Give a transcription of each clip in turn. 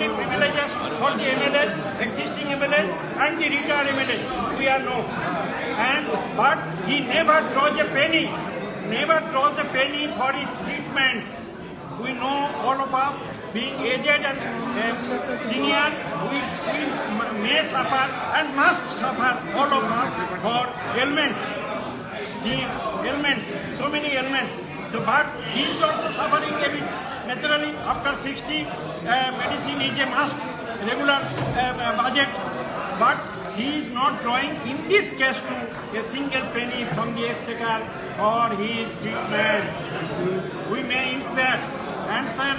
only privileges for the MLAs, existing MLAs and the retired MLAs. We are no. But he never draws a penny for his treatment. We know, all of us, being aged and senior, we may suffer and must suffer, all of us, for ailments. So many ailments. So, but he is also suffering a bit. Naturally, after 60, medicine is a must, regular budget. But he is not drawing, in this case, to a single penny from the exchequer for his treatment. We may inspire. And sir,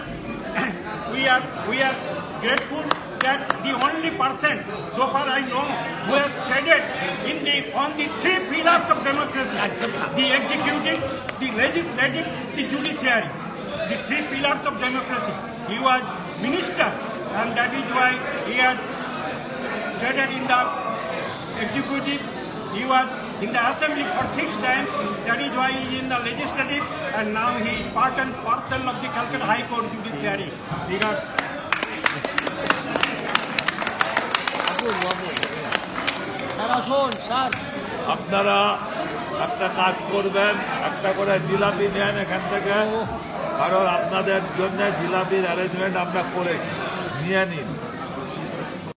we are grateful that the only person, so far I know, who has traded on the three pillars of democracy, the executive, the legislative, the judiciary, the three pillars of democracy. He was minister, and that is why he has traded in the executive. He was in the assembly for 6 times, that is why he is in the legislative, and now he is part and parcel of the Calcutta High Court judiciary. Regards. আপনারা একটা কাজ করবেন, একটা করে জিলাপি নেন এখান থেকে, কারণ আপনাদের জন্য জিলাপির অ্যারেঞ্জমেন্ট আমরা করেছি, নিয়ে নিন।